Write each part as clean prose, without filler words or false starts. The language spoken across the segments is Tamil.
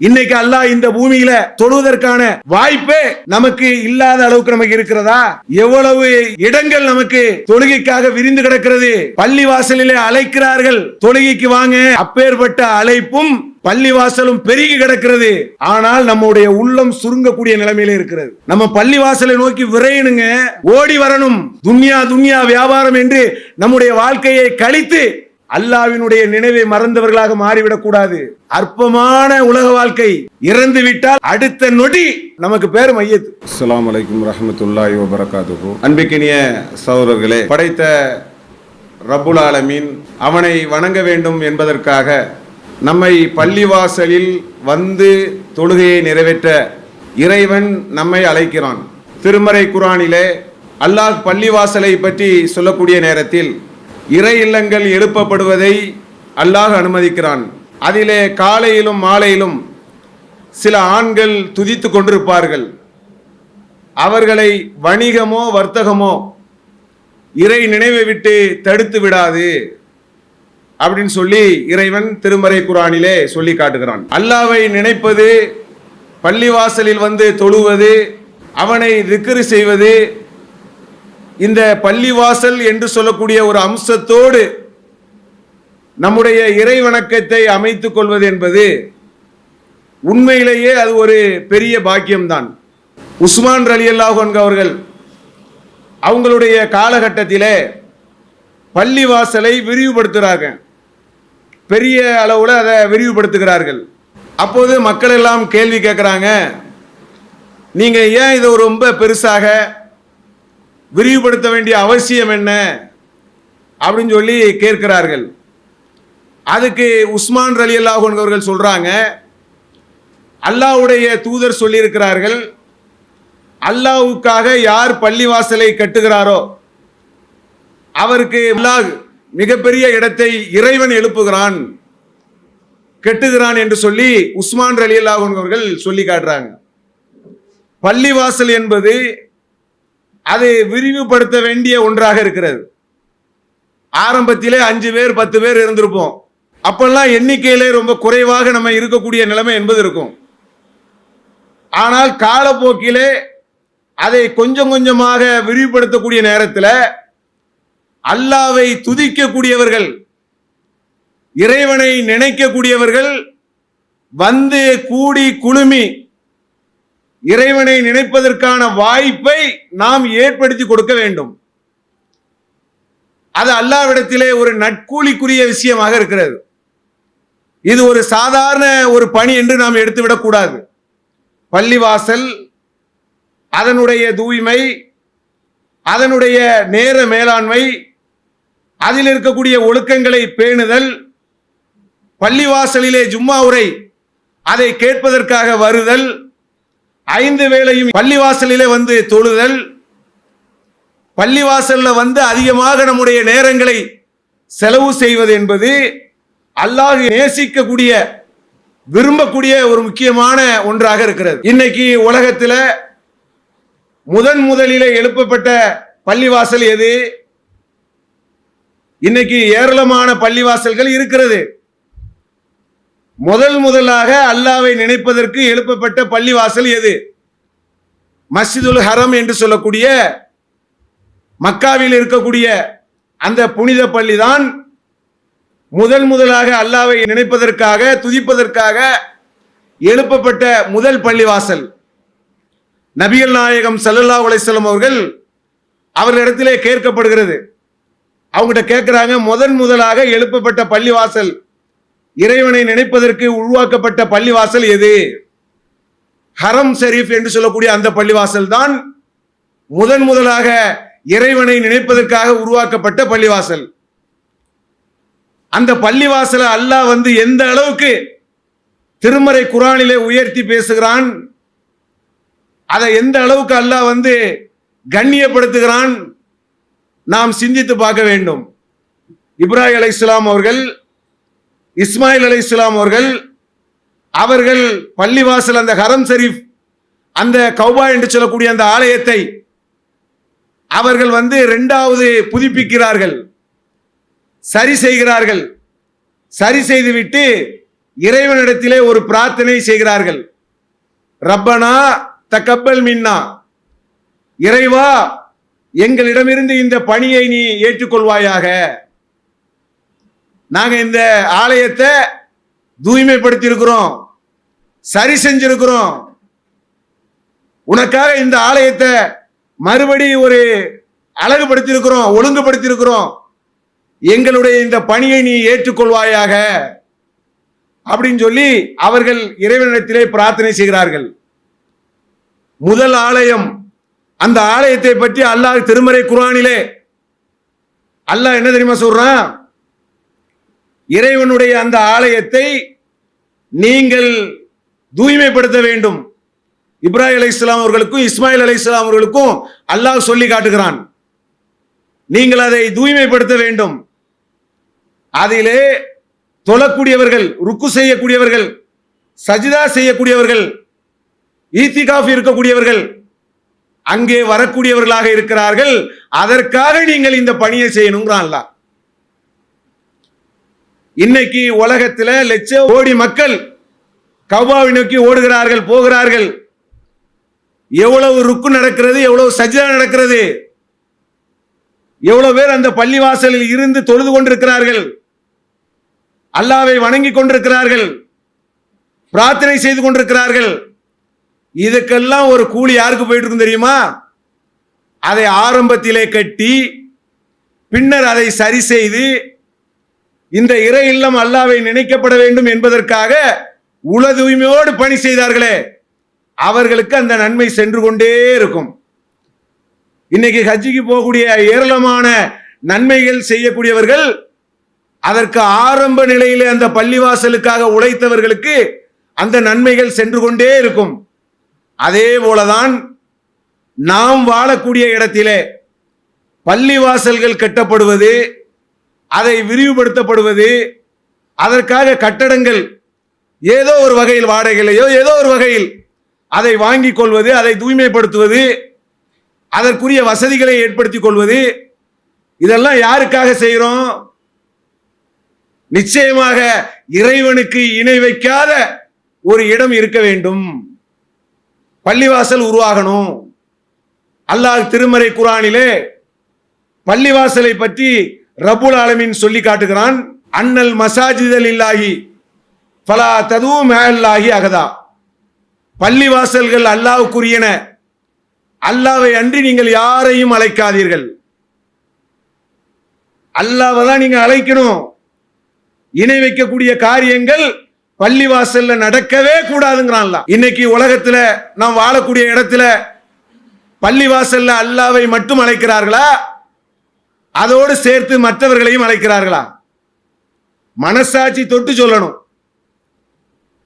இன்னைக்கு அல்லாஹ் இந்த பூமியில தொழுவதற்கான வாய்ப்பே நமக்கு இல்லாத அளவுக்கு நமக்கு இருக்கிறதா? எவ்வளவு இடங்கள் நமக்கு தொழுகைக்காக விரிந்து கிடக்கிறது. பள்ளி வாசலிலே அழைக்கிறார்கள், தொழுகைக்கு வாங்க. அப்பேற்பட்ட அழைப்பும் பள்ளிவாசலும் பெருகி கிடக்கிறது. ஆனால் நம்முடைய உள்ளம் சுருங்கக்கூடிய நிலைமையில இருக்கிறது. நம்ம பள்ளிவாசலை நோக்கி விரையணுங்க, ஓடி வரணும். துன்யா வியாபாரம் என்று நம்முடைய வாழ்க்கையை கழித்து அல்லாஹ்வினுடைய நினைவை மறந்தவர்களாக மாறிவிடக் கூடாது. அற்பமான உலக வாழ்க்கை, இறந்து விட்டால் அடுத்த நொடி நமக்கு பேர் மையத்து. அஸ்ஸலாமு அலைக்கும் வரஹ்மத்துல்லாஹி வபரகாத்துஹு. அன்பிற்கினிய சகோதரர்களே, படைத்த ரப்புல் ஆலமீன் அவனை வணங்க வேண்டும் என்பதற்காக நம்மை பள்ளிவாசலில் வந்து தொழுகையை நிறைவேற்ற இறைவன் நம்மை அழைக்கிறான். திருமறை குர்ஆனிலே அல்லாஹ் பள்ளிவாசலை பற்றி சொல்லக்கூடிய நேரத்தில் இறை இல்லங்கள் எழுப்பப்படுவதை அல்லாஹ் அனுமதிக்கிறான். அதிலே காலையிலும் மாலையிலும் சில ஆண்கள் துதித்து கொண்டிருப்பார்கள். அவர்களை வணிகமோ வர்த்தகமோ இறை நினைவை விட்டு தடுத்து விடாது அப்படின்னு சொல்லி இறைவன் திருமறை குர்ஆனிலே சொல்லி காட்டுகிறான். அல்லாஹ்வை நினைப்பது, பள்ளிவாசலில் வந்து தொழுவது, அவனை திக்ர் செய்வது, இந்த பள்ளிவாசல் என்று சொல்லக்கூடிய ஒரு அம்சத்தோடு நம்முடைய இறை வணக்கத்தை அமைத்துக் கொள்வது என்பது உண்மையிலேயே அது ஒரு பெரிய பாக்கியம்தான். உஸ்மான் ரலியல்லாஹு அன்ஹு அவர்கள் அவங்களுடைய காலகட்டத்திலே பள்ளிவாசலை விரிவுபடுத்துகிறாங்க, பெரிய அளவில் அதை விரிவுபடுத்துகிறார்கள். அப்போது மக்கள் எல்லாம் கேள்வி கேட்குறாங்க, நீங்க ஏன் இதை ரொம்ப பெருசாக விரிவுபடுத்த வேண்டிய அவசியம் என்ன அப்படின்னு சொல்லி கேட்கிறார்கள். அதுக்கு உஸ்மான் ரலியல்லாஹு அன்ஹு அவர்கள் சொல்றாங்க, அல்லாஹ்வுடைய தூதர் சொல்லி இருக்கிறார்கள், அல்லாஹ்வுக்காக யார் பள்ளிவாசலை கட்டுகிறாரோ அவருக்கு அல்லாஹ் மிகப்பெரிய இடத்தை இறைவன் எழுப்புகிறான், கட்டுகிறான் என்று சொல்லி உஸ்மான் ரலியல்லாஹு அன்ஹு அவர்கள் சொல்லி காட்டுறாங்க. பள்ளிவாசல் என்பது அதை விரிவுபடுத்த வேண்டிய ஒன்றாக இருக்கிறது. ஆரம்பத்திலே 5 பேர் 10 பேர் இருந்திருப்போம். அப்பெல்லாம் எண்ணிக்கையிலே ரொம்ப குறைவாக நம்ம இருக்கக்கூடிய நிலைமை என்பது இருக்கும். ஆனால் காலப்போக்கிலே அதை கொஞ்சம் கொஞ்சமாக விரிவுபடுத்தக்கூடிய நேரத்தில் அல்லாஹ்வை துதிக்கக்கூடியவர்கள், இறைவனை நினைக்கக்கூடியவர்கள் வந்து கூடி குழுமி இறைவனை நினைப்பதற்கான வாய்ப்பை நாம் ஏற்படுத்தி கொடுக்க வேண்டும். அது அல்லாஹ்விடத்திலே ஒரு நட்கூலிக்குரிய விஷயமாக இருக்கிறது. இது ஒரு சாதாரண ஒரு பணி என்று நாம் எடுத்துவிடக் கூடாது. பள்ளிவாசல், அதனுடைய தூய்மை, அதனுடைய நேர மேலாண்மை, அதில் இருக்கக்கூடிய ஒழுக்கங்களை பேணுதல், பள்ளிவாசலிலே ஜும்மா உரை அதை கேட்பதற்காக வருதல், 5 வேளையும் பள்ளிவாசலிலே வந்து தொழுதல், பள்ளிவாசல்ல வந்து அதிகமாக நம்முடைய நேரங்களை செலவு செய்வது என்பது அல்லாஹ் நேசிக்கக்கூடிய, விரும்பக்கூடிய ஒரு முக்கியமான ஒன்றாக இருக்கிறது. இன்னைக்கு உலகத்தில் முதலிலே எழுப்பப்பட்ட பள்ளிவாசல் எது? இன்னைக்கு ஏராளமான பள்ளிவாசல்கள் இருக்கிறது. முதலாக அல்லாஹ்வை நினைப்பதற்கு எழுப்பப்பட்ட பள்ளிவாசல் எது? மஸ்ஜிதுல் ஹரம் என்று சொல்லக்கூடிய மக்காவில் இருக்கக்கூடிய அந்த புனித பள்ளி தான் முதலாக அல்லாஹ்வை நினைப்பதற்காக, துதிப்பதற்காக எழுப்பப்பட்ட முதல் பள்ளிவாசல். நபிகள் நாயகம் ஸல்லல்லாஹு அலைஹி வஸல்லம் அவர்களிடத்திலே கேட்கப்படுகிறது. அவங்ககிட்ட கேட்கிறாங்க, முதலாக எழுப்பப்பட்ட பள்ளிவாசல், இறைவனை நினைப்பதற்கு உருவாக்கப்பட்ட பள்ளிவாசல் எது? ஹரம் ஷரீஃப் என்று சொல்லக்கூடிய அந்த பள்ளிவாசல் தான் முதலாக இறைவனை நினைப்பதற்காக உருவாக்கப்பட்ட பள்ளிவாசல். அந்த பள்ளிவாசலை அல்லாஹ் வந்து எந்த அளவுக்கு திருமறை குர்ஆனிலே உயர்த்தி பேசுகிறான், அதை எந்த அளவுக்கு அல்லாஹ் வந்து கண்ணியப்படுத்துகிறான், நாம் சிந்தித்து பார்க்க வேண்டும். இப்ராஹிம் அலைஹிஸ்ஸலாம் அவர்கள், இஸ்மாயில் அலைஹிஸ்ஸலாம் அவர்கள் பள்ளிவாசல், அந்த ஹரம் ஷரீஃப், அந்த கௌபா என்று சொல்லக்கூடிய அந்த ஆலயத்தை அவர்கள் வந்து 2வது புதுப்பிக்கிறார்கள், சரி செய்கிறார்கள். சரி செய்துவிட்டு இறைவனிடத்திலே ஒரு பிரார்த்தனை செய்கிறார்கள். ரப்பனா தகப்பல் மின்னா, இறைவா எங்களிடமிருந்து இந்த பணியை நீ ஏற்றுக்கொள்வாயாக. நாங்க இந்த ஆலயத்தை தூய்மைப்படுத்தி இருக்கிறோம், சரி செஞ்சிருக்கிறோம். உனக்காக இந்த ஆலயத்தை மறுபடி ஒரு அழகுபடுத்தி இருக்கிறோம், ஒழுங்குபடுத்தி இருக்கிறோம். எங்களுடைய இந்த பணியை நீ ஏற்றுக்கொள்வாயாக அப்படின்னு சொல்லி அவர்கள் இறைவனிடத்திலே பிரார்த்தனை செய்கிறார்கள். முதல் ஆலயம், அந்த ஆலயத்தை பற்றி அல்லாஹ் திருமறை குர்ஆனிலே அல்லாஹ் என்ன தெரியுமா சொல்றான்? இறைவனுடைய அந்த ஆலயத்தை நீங்கள் தூய்மைப்படுத்த வேண்டும். இப்ராஹிம் அலைஹிஸ்ஸலாம் அவர்களுக்கும் இஸ்மாயில் அலைஹிஸ்ஸலாம் அவர்களுக்கும் அல்லாஹ் சொல்லி காட்டுகிறான், நீங்கள் அதை தூய்மைப்படுத்த வேண்டும். அதிலே தொழக்கூடியவர்கள், ருக்கு செய்யக்கூடியவர்கள், சஜிதா செய்யக்கூடியவர்கள், ஈத்திகாஃப் இருக்கக்கூடியவர்கள் அங்கே வரக்கூடியவர்களாக இருக்கிறார்கள். அதற்காக நீங்கள் இந்த பணியை செய்யணுங்கிறான் அல்லாஹ். இன்னைக்கு உலகத்தில் லட்ச கோடி மக்கள் கௌபாவை நோக்கி ஓடுகிறார்கள், போகிறார்கள். எவ்வளவு ருக்கு நடக்கிறது, எவ்வளவு சஜ்ஜா நடக்கிறது, எவ்வளவு பேர் அந்த பள்ளிவாசலில் இருந்து தொழுது கொண்டிருக்கிறார்கள், அல்லாஹ்வை வணங்கி கொண்டிருக்கிறார்கள், பிரார்த்தனை செய்து கொண்டிருக்கிறார்கள். இதுக்கெல்லாம் ஒரு கூலி யாருக்கு போயிட்டு இருக்கும் தெரியுமா? அதை ஆரம்பத்திலே கட்டி பின்னர் அதை சரி செய்து இந்த இறை இல்லம் அல்லாஹ்வை நினைக்கப்பட வேண்டும் என்பதற்காக உள தூய்மையோடு பணி செய்தார்களே, அவர்களுக்கு அந்த நன்மை சென்று கொண்டே இருக்கும். இன்னைக்கு ஹஜ்ஜிக்கு போகக்கூடிய ஏராளமான நன்மைகள் செய்யக்கூடியவர்கள், அதற்கு ஆரம்ப நிலையிலே அந்த பள்ளிவாசலுக்காக உழைத்தவர்களுக்கு அந்த நன்மைகள் சென்று கொண்டே இருக்கும். அதே போலதான் நாம் வாழக்கூடிய இடத்திலே பள்ளிவாசல்கள் கட்டப்படுவது, அதை விரிவுபடுத்தப்படுவது, அதற்காக கட்டடங்கள் ஏதோ ஒரு வகையில் வாடகையிலேயோ ஏதோ ஒரு வகையில் அதை வாங்கிக் கொள்வது, அதை தூய்மைப்படுத்துவது, அதற்குரிய வசதிகளை ஏற்படுத்திக் கொள்வது, இதெல்லாம் யாருக்காக செய்கிறோம்? நிச்சயமாக இறைவனுக்கு இணை வைக்காத ஒரு இடம் இருக்க வேண்டும், பள்ளிவாசல் உருவாகணும். அல்லாஹ் திருமறை குர்ஆனிலே பள்ளிவாசலை பற்றி ரப்புல் ஆலமீன் சொல்லி காட்டுகிறான். அன்னல் மசாஜிதல் இல்லாஹி ஃபலா ததூ மஅல்லாஹி அகதா, பள்ளிவாசல்கள் அல்லாஹ்வுக்குரியன, அல்லாஹ்வை அன்றி நீங்கள் யாரையும் அழைக்காதீர்கள். அல்லாஹ்வை தான் நீங்க அழைக்கணும். இணை வைக்கக்கூடிய காரியங்கள் பள்ளிவாசல்ல நடக்கவே கூடாதுங்கிறான். இன்னைக்கு உலகத்துல நாம் வாழக்கூடிய இடத்துல பள்ளிவாசல்ல அல்லாஹ்வை மட்டும் அழைக்கிறார்களா, அதோடு சேர்த்து மற்றவர்களையும் அழைக்கிறார்களா? மனசாட்சி தொட்டு சொல்லணும்.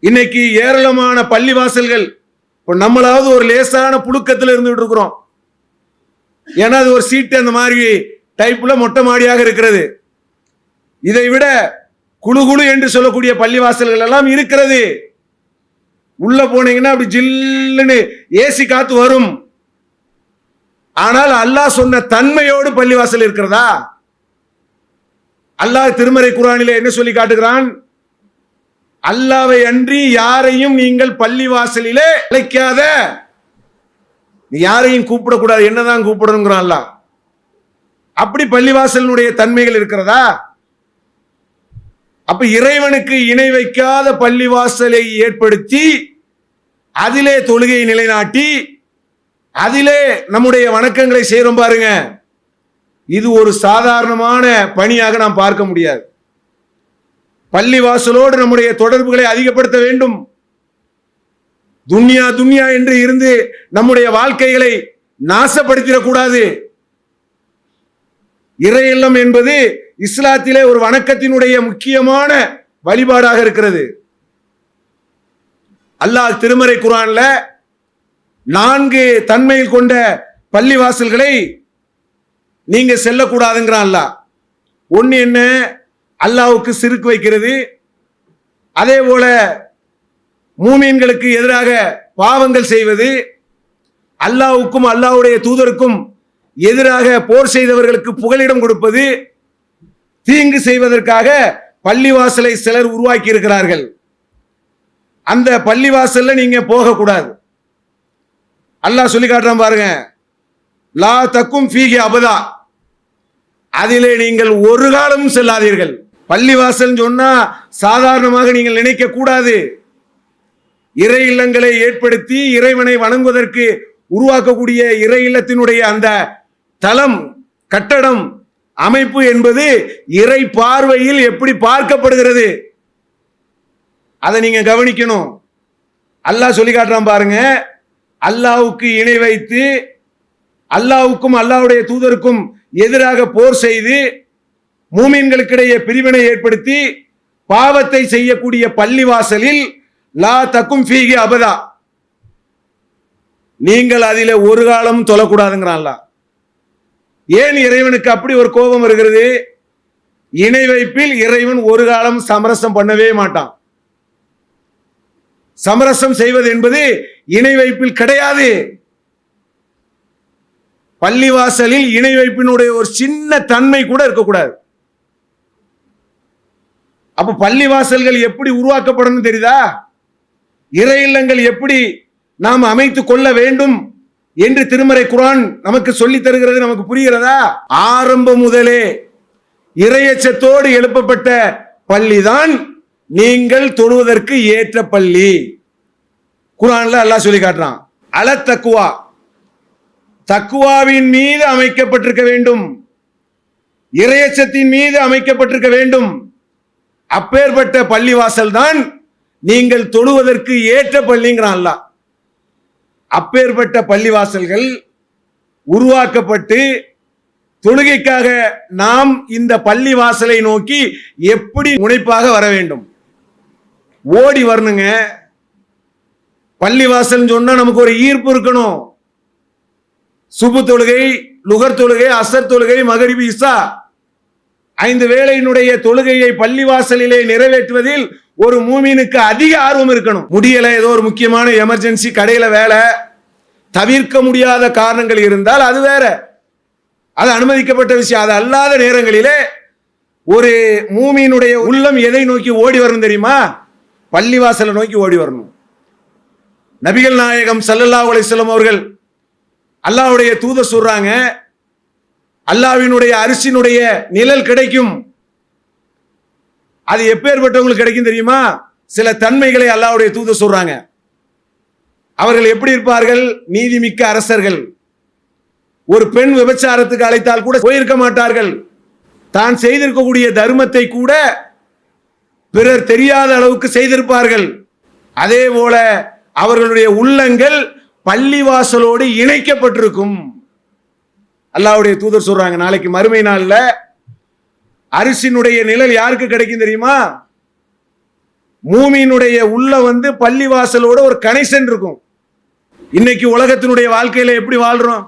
இன்னைக்கு ஏராளமான பள்ளிவாசல்கள், இப்போ நம்மளாவது ஒரு லேசான புழுக்கத்தில் இருந்துட்டு இருக்கிறோம். ஏன்னா அது ஒரு சீட்டு அந்த மாதிரி டைப்ல மொட்டை மாடியாக இருக்கிறது. இதை விட குழு குழு என்று சொல்லக்கூடிய பள்ளிவாசல்கள் எல்லாம் இருக்கிறது. உள்ள போனீங்கன்னா அப்படி ஜில்லுன்னு ஏசி காத்து வரும். ஆனால் அல்லாஹ் சொன்ன தன்மையோடு பள்ளிவாசல் இருக்கிறதா? அல்லாஹ் திருமறை குர்ஆனிலே என்ன சொல்லி காட்டுகிறான்? அல்லாஹ்வை அன்றி யாரையும் நீங்கள் பள்ளிவாசலிலே அழைக்காத, யாரையும் கூப்பிடக்கூடாது, என்னதான் கூப்பிடணுங்கிறான் அல்லாஹ். அப்படி பள்ளிவாசலினுடைய தன்மைகள் இருக்கிறதா? அப்ப இறைவனுக்கு இணை வைக்காத பள்ளிவாசலை ஏற்படுத்தி அதிலே தொழுகையை நிலைநாட்டி அதிலே நம்முடைய வணக்கங்களை செய்றோம் பாருங்க. இது ஒரு சாதாரணமான பணியாக நாம் பார்க்க முடியாது. பள்ளிவாசலோடு நம்முடைய தொடர்புகளை அதிகப்படுத்த வேண்டும். துன்யா துன்யா என்று இருந்து நம்முடைய வாழ்க்கைகளை நாசப்படுத்திடக்கூடாது. இறை இல்லம் என்பது இஸ்லாத்திலே ஒரு வணக்கத்தினுடைய முக்கியமான வழிபாடாக இருக்கிறது. அல்லாஹ் திருமறை குர்ஆன்ல 4 தன்மையில் கொண்ட பள்ளிவாசல்களை நீங்க செல்லக்கூடாதுங்கிறான் அல்லாஹ். ஒன்னு என்ன? அல்லாஹ்வுக்கு சிறுக்கு வைக்கிறது. அதே போல மூமீன்களுக்கு எதிராக பாவங்கள் செய்வது, அல்லாஹ்வுக்கும் அல்லாஹ்வுடைய தூதருக்கும் எதிராக போர் செய்தவர்களுக்கு புகலிடம் கொடுப்பது, தீங்கு செய்வதற்காக பள்ளிவாசலை சிலர் உருவாக்கி இருக்கிறார்கள். அந்த பள்ளிவாசல்ல நீங்க போகக்கூடாது. அல்லாஹ் சொல்லி காட்டுறான் பாருங்க, லா தக்கும் ஃபீஹி அபதா, அதிலே நீங்கள் ஒரு காலமும் செல்லாதீர்கள். பள்ளிவாசல் சொன்னா சாதாரணமாக நீங்கள் நினைக்க கூடாது. இறை இல்லங்களை ஏற்படுத்தி இறைவனை வணங்குவதற்கு உருவாக்கக்கூடிய இறை இல்லத்தினுடைய அந்த தலம், கட்டடம், அமைப்பு என்பது இறை பார்வையில் எப்படி பார்க்கப்படுகிறது அதை நீங்க கவனிக்கணும். அல்லாஹ் சொல்லி காட்டுறான் பாருங்க, அல்லாஹ்வுக்கு இணை வைத்து அல்லாஹ்வுக்கும் அல்லாஹ்வுடைய தூதருக்கும் எதிராக போர் செய்து மூமின்களுக்கிடையே பிரிவினை ஏற்படுத்தி பாவத்தை செய்யக்கூடிய பள்ளிவாசலில் லா தக்கும் ஃபீஹி அபதா, நீங்கள் அதிலே ஒரு காலம் தொழக்கூடாதுங்கிறான் அல்லாஹ். ஏன் இறைவனுக்கு அப்படி ஒரு கோபம் வருகிறது? இணை வைப்பில் இறைவன் ஒரு காலம் சமரசம் பண்ணவே மாட்டான். சமரசம் செய்வது என்பது இணை வைப்பில் கிடையாது. பள்ளிவாசலில் இணை வைப்பினுடைய ஒரு சின்ன தன்மை கூட இருக்கக்கூடாது. அப்ப பள்ளிவாசல்கள் எப்படி உருவாக்கப்படணும் தெரியுதா? இறை இல்லங்கள் எப்படி நாம் அமைத்துக் கொள்ள வேண்டும் என்று திருமறை குர்ஆன் நமக்கு சொல்லி தருகிறது. நமக்கு புரிகிறதா? ஆரம்பம் முதலே இறையச்சத்தோடு எழுப்பப்பட்ட பள்ளிதான் நீங்கள் தொழுவதற்கு ஏற்ற பள்ளி. குர்ஆன்ல அல்லாஹ் சொல்லி காட்டுறான், அல தக்குவா, தக்குவாவின் மீது அமைக்கப்பட்டிருக்க வேண்டும், இறையச்சத்தின் மீது அமைக்கப்பட்டிருக்க வேண்டும். அப்பேற்பட்ட பள்ளிவாசல் தான் நீங்கள் தொழுவதற்கு ஏற்ற பள்ளிங்கிறான் அல்லாஹ். அப்பேற்பட்ட பள்ளிவாசல்கள் உருவாக்கப்பட்டு தொழுகைக்காக நாம் இந்த பள்ளிவாசலை நோக்கி எப்படி முனைப்பாக வர வேண்டும்? ஓடி வரணுங்க. பள்ளிவாசல் சொன்னா நமக்கு ஒரு ஈர்ப்பு இருக்கணும். சுபு தொழுகை, லுகர் தொழுகை, அசர் தொழுகை, மகரிபி, இஷா 5 வேளையினுடைய தொழுகையை பள்ளிவாசலிலே நிறைவேற்றுவதில் ஒரு மூமினுக்கு அதிக ஆர்வம் இருக்கணும். முடியல, ஏதோ ஒரு முக்கியமான எமர்ஜென்சி, கடையில வேலை, தவிர்க்க முடியாத காரணங்கள் இருந்தால் அது வேற, அது அனுமதிக்கப்பட்ட விஷயம். அது அல்லாத நேரங்களிலே ஒரு மூமினுடைய உள்ளம் எதை நோக்கி ஓடி வரணும் தெரியுமா? பள்ளிவாசலை நோக்கி ஓடி வரணும். நபிகள் நாயகம் ஸல்லல்லாஹு அலைஹி வஸல்லம் அவர்கள் அல்லாஹ்வுடைய தூதர் சொல்றாங்க, அல்லாஹ்வினுடைய அரிசினுடைய நிழல் கிடைக்கும். அது எப்பேற்பட்டவங்களுக்கு கிடைக்கும் தெரியுமா? சில தன்மைகளை அல்லாஹ்வுடைய தூதர் சொல்றாங்க. அவர்கள் எப்படி இருப்பார்கள்? நீதிமிக்க அரசர்கள். ஒரு பெண் விபச்சாரத்துக்கு அழைத்தால் கூட போயிருக்க மாட்டார்கள். தான் செய்திருக்கக்கூடிய தர்மத்தை கூட பிறர் தெரியாத அளவுக்கு செய்திருப்பார்கள். அதே போல அவர்களுடைய உள்ளங்கள் பள்ளிவாசலோடு இணைக்கப்பட்டிருக்கும். அல்லாஹ்வுடைய தூதர் சொல்றாங்க, நாளைக்கு மறுமை நாள்ல அரிசினுடைய நிழல் யாருக்கு கிடைக்கும் தெரியுமா? மூமியினுடைய உள்ள பள்ளிவாசலோட ஒரு கனெக்ஷன் இருக்கும். இன்னைக்கு உலகத்தினுடைய வாழ்க்கையில எப்படி வாழ்றோம்?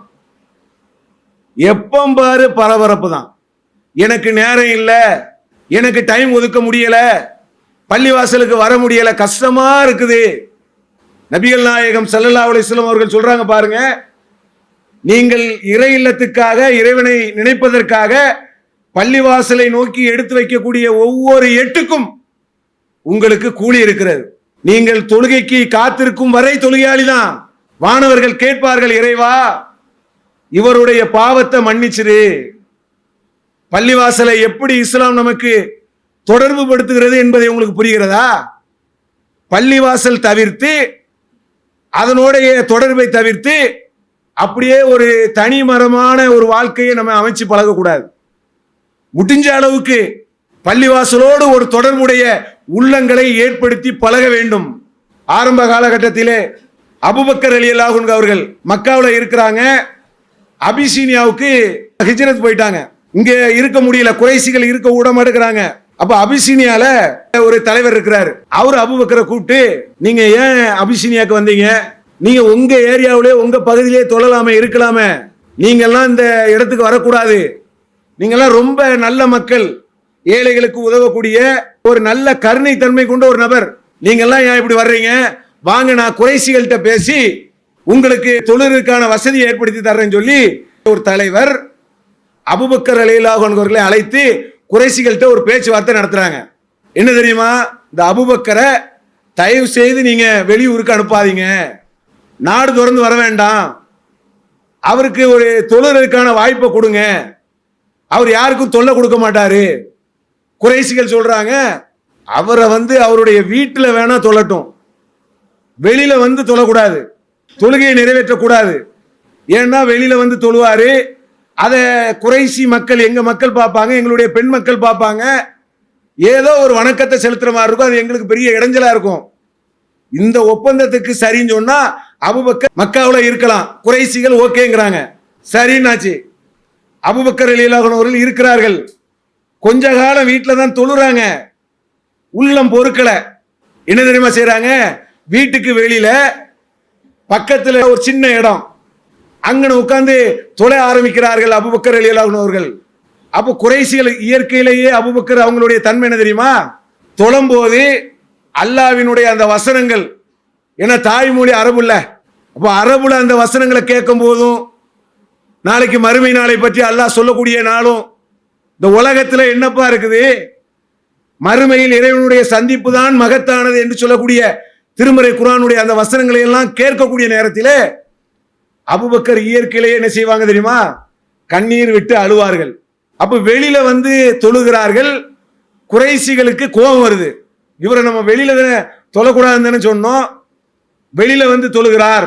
எப்பம் பாரு பரபரப்பு தான். எனக்கு நேரம் இல்லை, எனக்கு டைம் ஒதுக்க முடியல, பள்ளிவாசலுக்கு வர முடியல, கஷ்டமா இருக்குது. நபிகள் நாயகம் ஸல்லல்லாஹு அலைஹி வஸல்லம் அவர்கள் சொல்றாங்க பாருங்க, நீங்கள் இறை இல்லத்துக்காக, இறைவனை நினைப்பதற்காக பள்ளிவாசலை நோக்கி எடுத்து வைக்கக்கூடிய ஒவ்வொரு எட்டுக்கும் உங்களுக்கு கூலி இருக்கிறது. நீங்கள் தொழுகைக்கு காத்திருக்கும் வரை தொழுகையாளி தான். வானவர்கள் கேட்பார்கள், இறைவா இவருடைய பாவத்தை மன்னிச்சிரு. பள்ளிவாசலை எப்படி இஸ்லாம் நமக்கு தொடர்பு படுத்துகிறது என்பதை உங்களுக்கு புரிகிறதா? பள்ளிவாசல் தவிர்த்து, அதனுடைய தொடர்பை தவிர்த்து அப்படியே ஒரு தனி மரமான ஒரு வாழ்க்கையை நம்ம அமைச்சு பழகக்கூடாது. முடிஞ்ச அளவுக்கு பள்ளிவாசலோடு ஒரு தொடர்புடைய உள்ளங்களை ஏற்படுத்தி பழக வேண்டும். ஆரம்ப காலகட்டத்திலே அபூபக்கர் ரலியல்லாஹு அன்ஹு அவர்கள் மக்காவில் இருக்கிறாங்க. அபிசீனியாவுக்கு ஹிஜ்ரத் போயிட்டாங்க. இங்க இருக்க முடியல, குறைசிகள் இருக்க விட மாட்டேங்கிறாங்க. அப்ப அபிசீனியால ஒரு தலைவர் இருக்கிறாரு. அவர் அபூபக்கரை கூப்பிட்டு, நீங்க ஏன் அபிசீனியாவுக்கு வந்தீங்க? நீங்க உங்க ஏரியாவிலே உங்க பகுதியிலே தொழலாமே, இருக்கலாமே, நீங்கெல்லாம் இந்த இடத்துக்கு வரக்கூடாது. நீங்கெல்லாம் ரொம்ப நல்ல மக்கள், ஏழைகளுக்கு உதவக்கூடிய ஒரு நல்ல கருணை தன்மை கொண்ட ஒரு நபர். நீங்கெல்லாம் ஏன் இப்படி வர்றீங்க? வாங்க, நான் குறைசிகள்கிட்ட பேசி உங்களுக்கு தொழிலுக்கான வசதியை ஏற்படுத்தி தர்றேன்னு சொல்லி ஒரு தலைவர் அபூபக்கர் ரலியல்லாஹு அன்ஹு அவர்களை அழைத்து குறைசிகள்கிட்ட ஒரு பேச்சுவார்த்தை நடத்துறாங்க. என்ன தெரியுமா? இந்த அபூபக்கரை தயவு செய்து நீங்க வெளியூருக்கு அனுப்பாதீங்க, நாடு திறந்து வர வேண்டாம், அவருக்கு ஒரு தொழுறதுக்கான வாய்ப்பை கொடுங்க, அவர் யாருக்கும் தொல்லை கொடுக்க மாட்டாரு. குறைசிகள் சொல்றாங்க, அவரை அவருடைய வீட்டில் வேணா தொழட்டும், வெளியில தொழக்கூடாது, தொழுகையை நிறைவேற்றக்கூடாது. ஏன்னா வெளியில தொழுவாரு, அதை குறைசி மக்கள், எங்க மக்கள் பார்ப்பாங்க, எங்களுடைய பெண் மக்கள் பார்ப்பாங்க, ஏதோ ஒரு வணக்கத்தை செலுத்துற மாதிரி இருக்கும், அது எங்களுக்கு பெரிய இடைஞ்சலா இருக்கும். இந்த ஒப்பந்தத்துக்கு சரின்னு சொன்னா அபூபக்கர் மக்காவுல இருக்கலாம், குறைசிகள் ஓகேங்கிறாங்க. சரின்னாச்சு. அபூபக்கர் ரலியல்லாஹு அன்ஹு அவர்கள் இருக்கிறார்கள், கொஞ்ச காலம் வீட்டில் தான் தொழுறாங்க, உள்ளம் பொறுக்கல. என்ன தெரியுமா செய்யறாங்க, வீட்டுக்கு வெளியில பக்கத்துல ஒரு சின்ன இடம், அங்கன உட்கார்ந்து தொலை ஆரம்பிக்கிறார்கள் அபூபக்கர் ரலியல்லாஹு அன்ஹு அவர்கள். அப்போ குறைசிகள் இயற்கையிலேயே அபூபக்கர் அவங்களுடைய தன்மை என்ன தெரியுமா, தொழும்போது அல்லாஹ்வினுடைய அந்த வசனங்கள், ஏன்னா தாய்மொழி அரபு இல்ல, அப்போ அரபுல அந்த வசனங்களை கேட்கும் போதும், நாளைக்கு மறுமை நாளை பற்றி அல்லாஹ் சொல்லக்கூடிய நாளும், இந்த உலகத்துல என்னப்பா இருக்குது, மறுமையில் இறைவனுடைய சந்திப்பு தான் மகத்தானது என்று சொல்லக்கூடிய திருமறை குர்ஆனுடைய அந்த வசனங்களை எல்லாம் கேட்கக்கூடிய நேரத்திலே அபூபக்கர் இயற்கையிலேயே என்ன செய்வாங்க தெரியுமா, கண்ணீர் விட்டு அழுவார்கள். அப்ப வெளியில தொழுகிறார்கள், குறைசிகளுக்கு கோபம் வருது, இவரை நம்ம வெளியில தொழக்கூடாதுன்னு சொன்னோம், வெளியில தொழுகிறார்,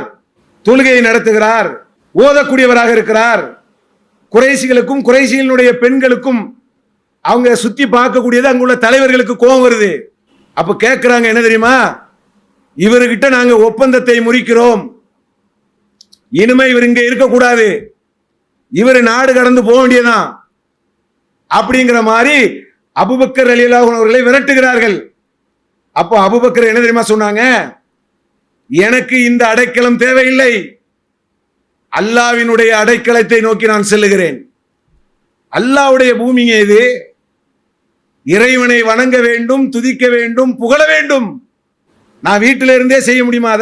தொழுகையை நடத்துகிறார், ஓதக்கூடியவராக இருக்கிறார். குறைசிகளுக்கும் குறைசிகளுடைய பெண்களுக்கும் அவங்க சுத்தி பார்க்கக்கூடியது அங்குள்ள தலைவர்களுக்கு கோபம் வருது. அப்ப கேட்கிறாங்க, என்ன தெரியுமா, இவர்கிட்ட நாங்க ஒப்பந்தத்தை முறிக்கிறோம், இனிமே இவர் இங்க இருக்கக்கூடாது, இவர் நாடு கடந்து போக வேண்டியதான் அப்படிங்கிற மாதிரி அபூபக்கர் ரலியல்லாஹு அன்ஹு அவர்களை விரட்டுகிறார்கள். அப்போ அபூபக்கர் என்ன தெரியுமா சொன்னாங்க, எனக்கு இந்த அடைக்கலம் தேவையில்லை, அல்லாஹ்வினுடைய அடைக்கலத்தை நோக்கி நான் செல்லுகிறேன். அல்லாஹ்வுடைய பூமிங்க இது, இறைவனை வணங்க வேண்டும், துதிக்க வேண்டும், புகழ வேண்டும். நான் வீட்டில இருந்தே செய்ய முடியுமா?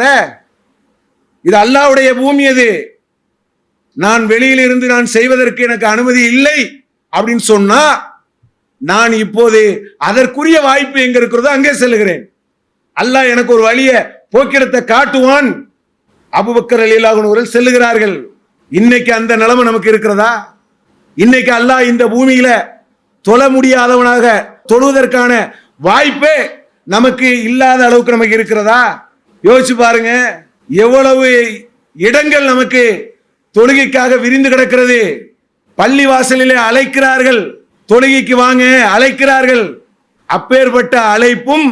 இது அல்லாஹ்வுடைய பூமி, அது நான் வெளியில இருந்து நான் செய்வதற்கு எனக்கு அனுமதி இல்லை அப்படின்னு சொன்னா, நான் இப்போது அதற்குரிய வாய்ப்பு எங்க இருக்கிறதோ அங்கே செல்லுகிறேன். அல்லாஹ் எனக்கு ஒரு வழிய போக்கிடத்தை காட்டுவான். அபூபக்கர் ரலியல்லாஹு அன்ஹு அவர்கள் செல்லுகிறார்கள். இன்னைக்கு அந்த நிலைமை நமக்கு இருக்கிறதா? இன்னைக்கு அல்லாஹ் இந்த பூமியில தொழ முடியாதவனாக, தொழுவதற்கான வாய்ப்பே நமக்கு இல்லாத அளவுக்கு நமக்கு இருக்கிறதா? யோசிச்சு பாருங்க, எவ்வளவு இடங்கள் நமக்கு தொழுகைக்காக விரிந்து கிடக்கிறது. பள்ளி வாசலிலே அழைக்கிறார்கள், தொழுகைக்கு வாங்க அழைக்கிறார்கள். அப்பேற்பட்ட அழைப்பும்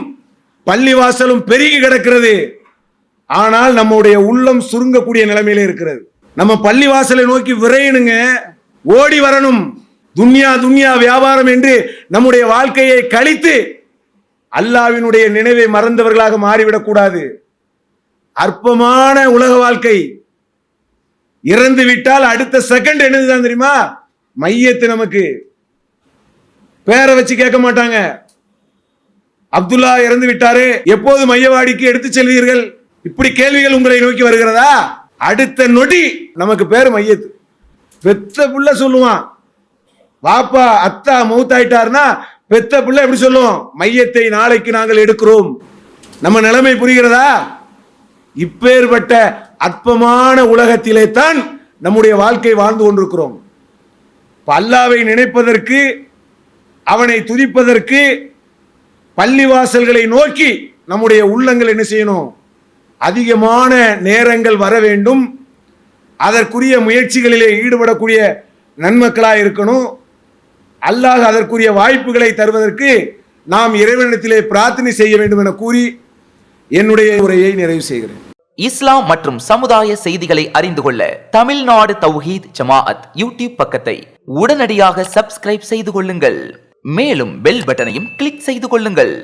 பள்ளி வாசலும் பெருகி கிடக்கிறது. ஆனால் நம்முடைய உள்ளம் சுருங்கக்கூடிய நிலைமையில இருக்கிறது. நம்ம பள்ளி வாசலை நோக்கி விரையணுங்க, ஓடி வரணும். துன்யா துன்யா வியாபாரம் என்று நம்முடைய வாழ்க்கையை கழித்து அல்லாஹ்வினுடைய நினைவை மறந்தவர்களாக மாறிவிடக் கூடாது. அற்பமான உலக வாழ்க்கை, இறந்து விட்டால் அடுத்த செகண்ட் என்னதுதான் தெரியுமா, மையத்து. நமக்கு பேரை வச்சு கேட்க மாட்டாங்க. அப்துல்லா இறந்து விட்டாரு, எப்போது மையவாடிக்கு எடுத்து செல்வீர்கள்? இப்படி கேள்விகள் உங்களை நோக்கி வருகிறதா? அடுத்த நொடி நமக்கு பேர் மையத்து. பெத்த புள்ள சொல்லுவான், வாப்பா அத்தா மௌத்தாயிட்டார்னா பெத்த புள்ள எப்படி சொல்லுவோம், மையத்தை நாளைக்கு நாங்கள் எடுக்கிறோம். நம்ம நிலைமை புரிகிறதா? இப்பேற்பட்ட அற்பமான உலகத்திலே தான் நம்முடைய வாழ்க்கை வாழ்ந்து கொண்டிருக்கிறோம். அல்லாஹ்வை நினைப்பதற்கு, அவனை துதிப்பதற்கு பள்ளிவாசல்களை நோக்கி நம்முடைய உள்ளங்கள் என்ன செய்யணும், அதிகமான நேரங்கள் வர வேண்டும். அதற்குரிய முயற்சிகளிலே ஈடுபடக்கூடிய நன்மக்களாக இருக்கணும். அல்லாஹ் அதற்குரிய வாய்ப்புகளை தருவதற்கு நாம் இறைவனிடத்திலே பிரார்த்தனை செய்ய வேண்டும் என கூறி என்னுடைய உரையை நிறைவு செய்கிறேன். இஸ்லாம் மற்றும் சமுதாய செய்திகளை அறிந்து கொள்ள தமிழ்நாடு தௌஹீத் ஜமாஅத் யூடியூப் பக்கத்தை உடனடியாக சப்ஸ்கிரைப் செய்து கொள்ளுங்கள். மேலும் பெல் பட்டனையும் கிளிக் செய்து கொள்ளுங்கள்.